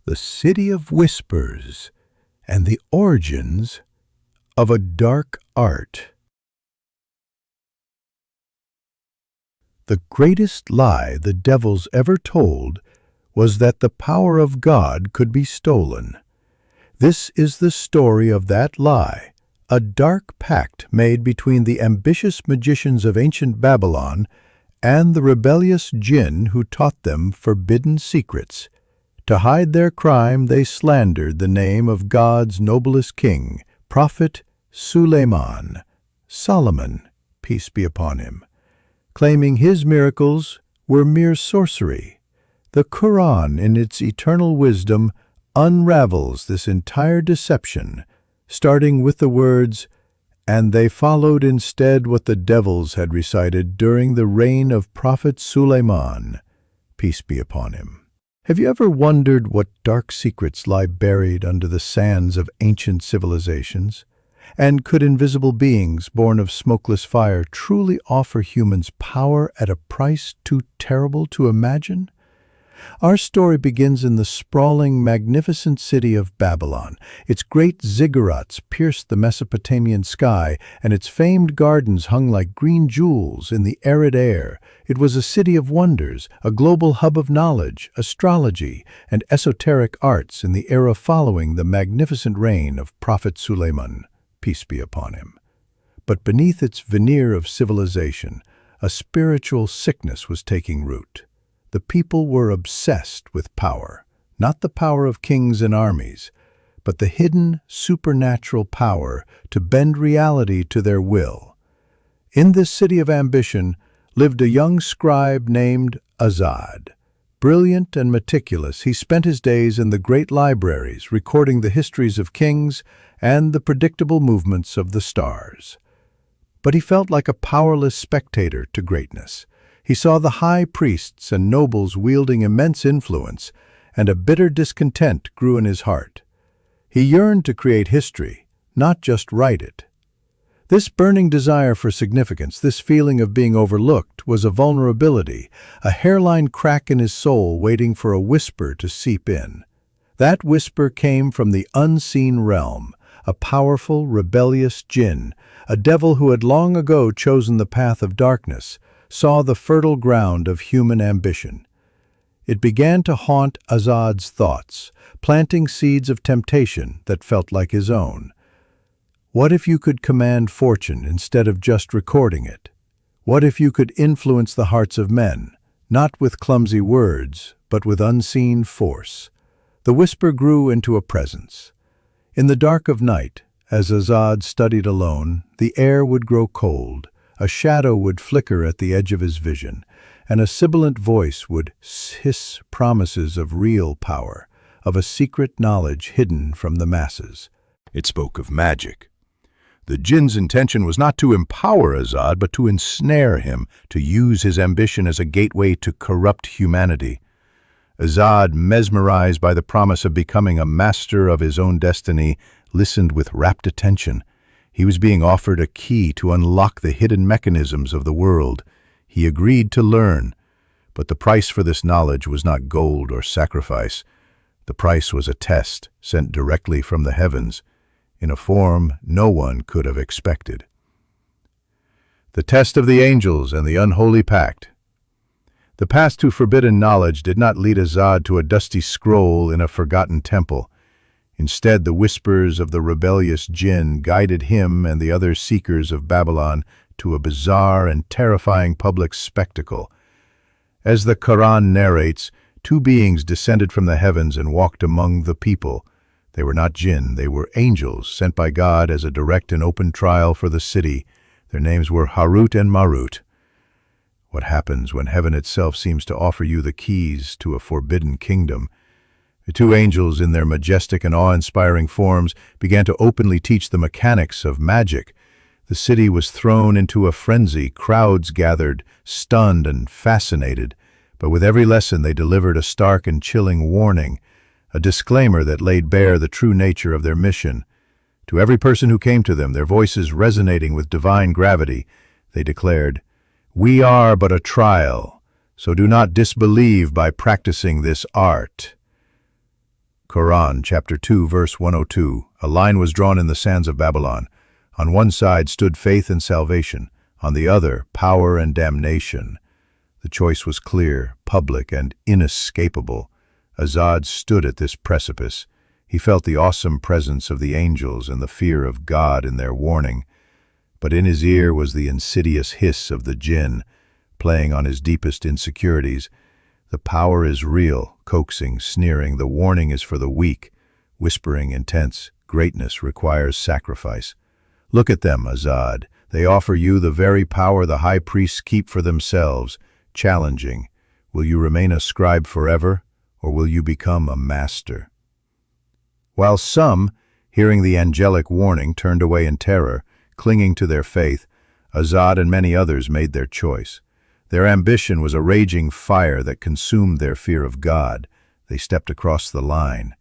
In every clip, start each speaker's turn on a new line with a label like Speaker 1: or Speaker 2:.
Speaker 1: the City of Whispers, and the origins of a dark art. The greatest lie the devils ever told was that the power of God could be stolen. This is the story of that lie, a dark pact made between the ambitious magicians of ancient Babylon and the rebellious Jinn who taught them forbidden secrets. To hide their crime, they slandered the name of God's noblest king, Prophet Sulayman, Solomon, peace be upon him, claiming his miracles were mere sorcery. The Qur'an, in its eternal wisdom, unravels this entire deception, starting with the words, "And they followed instead what the devils had recited during the reign of Prophet Sulayman, peace be upon him." Have you ever wondered what dark secrets lie buried under the sands of ancient civilizations? And could invisible beings born of smokeless fire truly offer humans power at a price too terrible to imagine? Our story begins in the sprawling, magnificent city of Babylon. Its great ziggurats pierced the Mesopotamian sky, and its famed gardens hung like green jewels in the arid air. It was a city of wonders, a global hub of knowledge, astrology, and esoteric arts in the era following the magnificent reign of Prophet Sulayman, peace be upon him. But beneath its veneer of civilization, a spiritual sickness was taking root. The people were obsessed with power, not the power of kings and armies, but the hidden, supernatural power to bend reality to their will. In this city of ambition lived a young scribe named Azad. Brilliant and meticulous, he spent his days in the great libraries, recording the histories of kings and the predictable movements of the stars. But he felt like a powerless spectator to greatness. He saw the high priests and nobles wielding immense influence, and a bitter discontent grew in his heart. He yearned to create history, not just write it. This burning desire for significance, this feeling of being overlooked, was a vulnerability, a hairline crack in his soul waiting for a whisper to seep in. That whisper came from the unseen realm, a powerful, rebellious Jinn, a devil who had long ago chosen the path of darkness, saw the fertile ground of human ambition. It began to haunt Azad's thoughts, planting seeds of temptation that felt like his own. What if you could command fortune instead of just recording it? What if you could influence the hearts of men, not with clumsy words, but with unseen force? The whisper grew into a presence. In the dark of night, as Azad studied alone, the air would grow cold. A shadow would flicker at the edge of his vision, and a sibilant voice would hiss promises of real power, of a secret knowledge hidden from the masses. It spoke of magic. The Jinn's intention was not to empower Azad, but to ensnare him, to use his ambition as a gateway to corrupt humanity. Azad, mesmerized by the promise of becoming a master of his own destiny, listened with rapt attention. He was being offered a key to unlock the hidden mechanisms of the world. He agreed to learn, but the price for this knowledge was not gold or sacrifice. The price was a test sent directly from the heavens, in a form no one could have expected. The test of the angels and the unholy pact. The path to forbidden knowledge did not lead Azad to a dusty scroll in a forgotten temple. Instead, the whispers of the rebellious Jinn guided him and the other seekers of Babylon to a bizarre and terrifying public spectacle. As the Qur'an narrates, two beings descended from the heavens and walked among the people. They were not Jinn, they were angels sent by God as a direct and open trial for the city. Their names were Harut and Marut. What happens when heaven itself seems to offer you the keys to a forbidden kingdom? The two angels, in their majestic and awe-inspiring forms, began to openly teach the mechanics of magic. The city was thrown into a frenzy. Crowds gathered, stunned and fascinated. But with every lesson they delivered a stark and chilling warning, a disclaimer that laid bare the true nature of their mission. To every person who came to them, their voices resonating with divine gravity, they declared, "We are but a trial, so do not disbelieve by practicing this art." Qur'an, chapter 2, verse 102. A line was drawn in the sands of Babylon. On one side stood faith and salvation, on the other, power and damnation. The choice was clear, public, and inescapable. Azad stood at this precipice. He felt the awesome presence of the angels and the fear of God in their warning. But in his ear was the insidious hiss of the Jinn, playing on his deepest insecurities. The power is real, coaxing, sneering. The warning is for the weak, whispering, intense. Greatness requires sacrifice. Look at them, Azad. They offer you the very power the high priests keep for themselves, challenging. Will you remain a scribe forever, or will you become a master? While some, hearing the angelic warning, turned away in terror, clinging to their faith, Azad and many others made their choice. Their ambition was a raging fire that consumed their fear of God. They stepped across the line.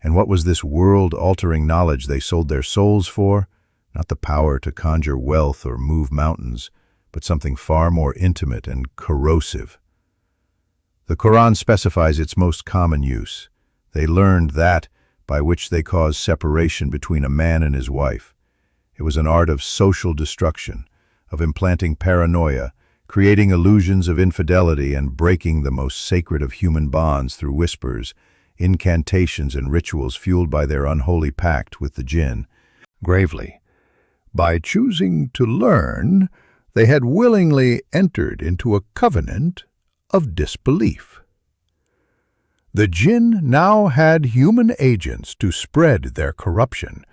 Speaker 1: And what was this world-altering knowledge they sold their souls for? Not the power to conjure wealth or move mountains, but something far more intimate and corrosive. The Qur'an specifies its most common use. They learned that by which they caused separation between a man and his wife. It was an art of social destruction, of implanting paranoia, creating illusions of infidelity, and breaking the most sacred of human bonds through whispers, incantations, and rituals fueled by their unholy pact with the Jinn. Gravely, by choosing to learn, they had willingly entered into a covenant of disbelief. The Jinn now had human agents to spread their corruption,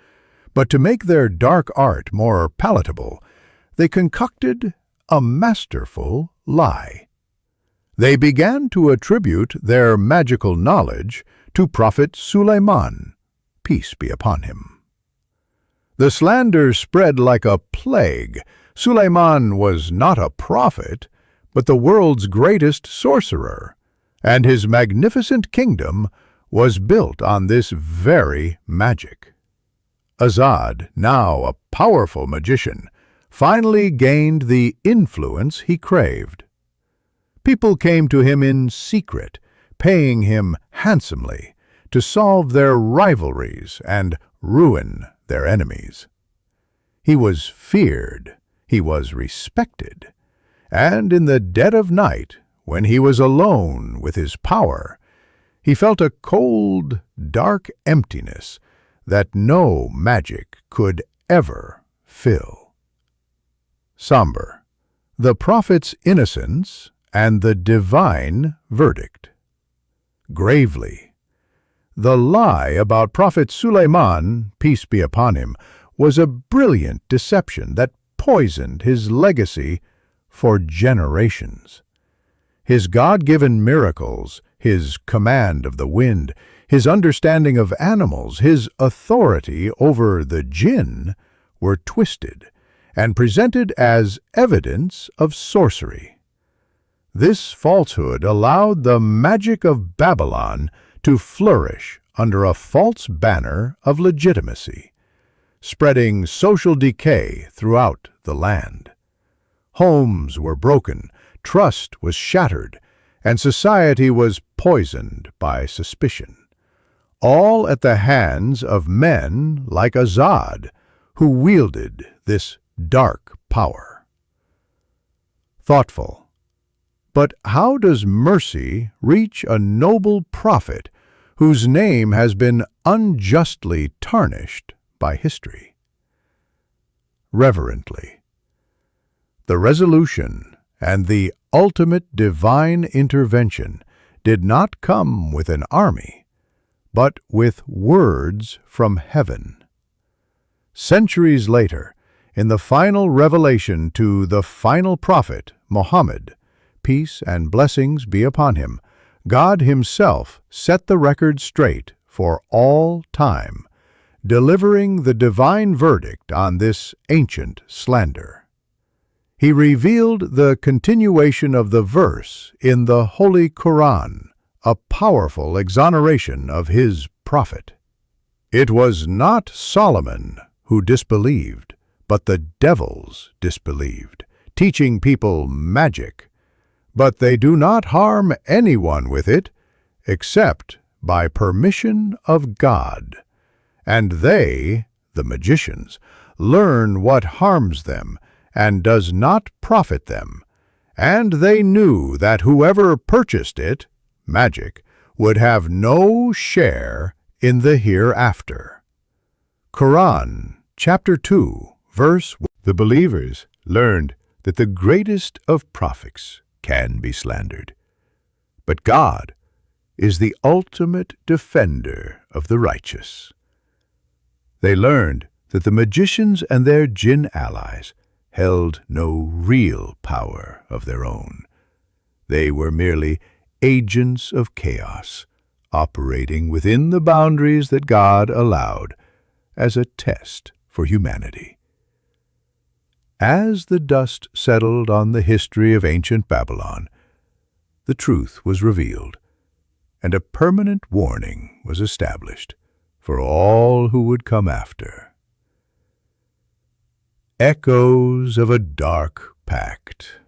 Speaker 1: but to make their dark art more palatable, they concocted a masterful lie. They began to attribute their magical knowledge to Prophet Sulayman, peace be upon him. The slander spread like a plague. Sulayman was not a prophet, but the world's greatest sorcerer, and his magnificent kingdom was built on this very magic. Azad, now a powerful magician, finally gained the influence he craved. People came to him in secret, paying him handsomely to solve their rivalries and ruin their enemies. He was feared, he was respected, and in the dead of night, when he was alone with his power, he felt a cold, dark emptiness that no magic could ever fill. Somber, the prophet's innocence and the divine verdict. Gravely, the lie about Prophet Sulayman, peace be upon him, was a brilliant deception that poisoned his legacy for generations. His God-given miracles, his command of the wind, his understanding of animals, his authority over the Jinn were twisted and presented as evidence of sorcery. This falsehood allowed the magic of Babylon to flourish under a false banner of legitimacy, spreading social decay throughout the land. Homes were broken, trust was shattered, and society was poisoned by suspicion, all at the hands of men like Azad, who wielded this dark power. Thoughtful. But how does mercy reach a noble prophet whose name has been unjustly tarnished by history? Reverently. The resolution and the ultimate divine intervention did not come with an army, but with words from heaven. Centuries later, in the final revelation to the final prophet, Muhammad, peace and blessings be upon him, God himself set the record straight for all time, delivering the divine verdict on this ancient slander. He revealed the continuation of the verse in the Holy Qur'an, a powerful exoneration of his prophet. It was not Solomon who disbelieved, but the devils disbelieved, teaching people magic. But they do not harm anyone with it, except by permission of God, and they, the magicians, learn what harms them and does not profit them, and they knew that whoever purchased it, magic, would have no share in the hereafter. Qur'an, chapter 2, verse 1. The believers learned that the greatest of prophets can be slandered, but God is the ultimate defender of the righteous. They learned that the magicians and their jinn allies held no real power of their own. They were merely agents of chaos, operating within the boundaries that God allowed as a test for humanity. As the dust settled on the history of ancient Babylon, the truth was revealed, and a permanent warning was established for all who would come after. Echoes of a dark pact.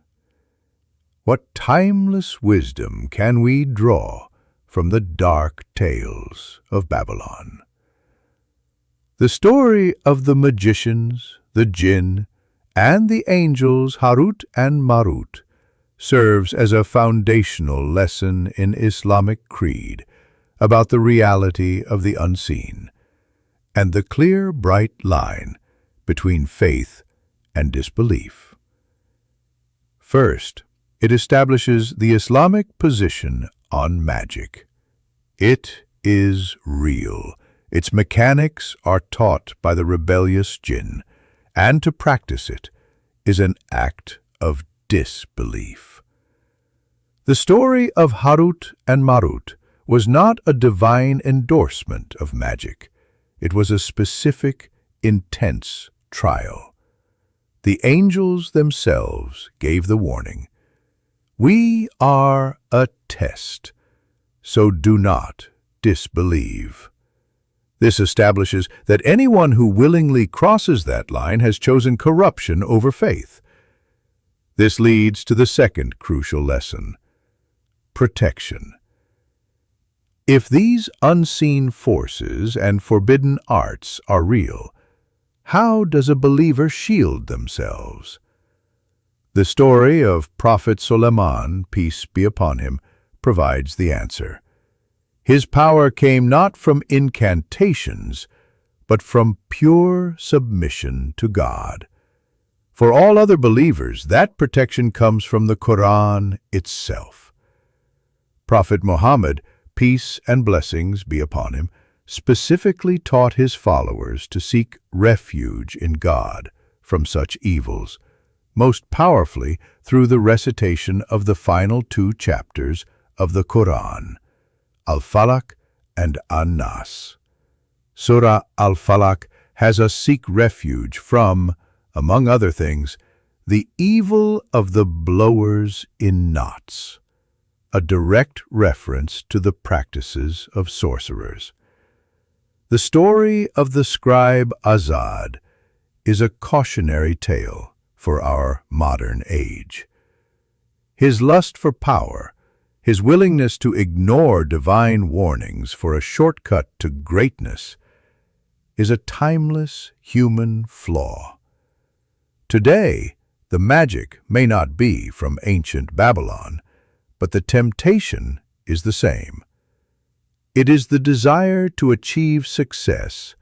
Speaker 1: What timeless wisdom can we draw from the dark tales of Babylon? The story of the magicians, the jinn, and the angels Harut and Marut serves as a foundational lesson in Islamic creed about the reality of the unseen and the clear, bright line between faith and disbelief. First, it establishes the Islamic position on magic. It is real. Its mechanics are taught by the rebellious jinn, and to practice it is an act of disbelief. The story of Harut and Marut was not a divine endorsement of magic. It was a specific, intense trial. The angels themselves gave the warning, "We are a test, so do not disbelieve." This establishes that anyone who willingly crosses that line has chosen corruption over faith. This leads to the second crucial lesson: protection. If these unseen forces and forbidden arts are real, how does a believer shield themselves? The story of Prophet Sulayman, peace be upon him, provides the answer. His power came not from incantations, but from pure submission to God. For all other believers, that protection comes from the Qur'an itself. Prophet Muhammad, peace and blessings be upon him, specifically taught his followers to seek refuge in God from such evils, most powerfully through the recitation of the final 2 chapters of the Qur'an, Al-Falaq and An-Nas. Surah Al-Falaq has us seek refuge from, among other things, the evil of the blowers in knots, a direct reference to the practices of sorcerers. The story of the scribe Azad is a cautionary tale for our modern age. His lust for power, his willingness to ignore divine warnings for a shortcut to greatness, is a timeless human flaw. Today, the magic may not be from ancient Babylon, but the temptation is the same. It is the desire to achieve success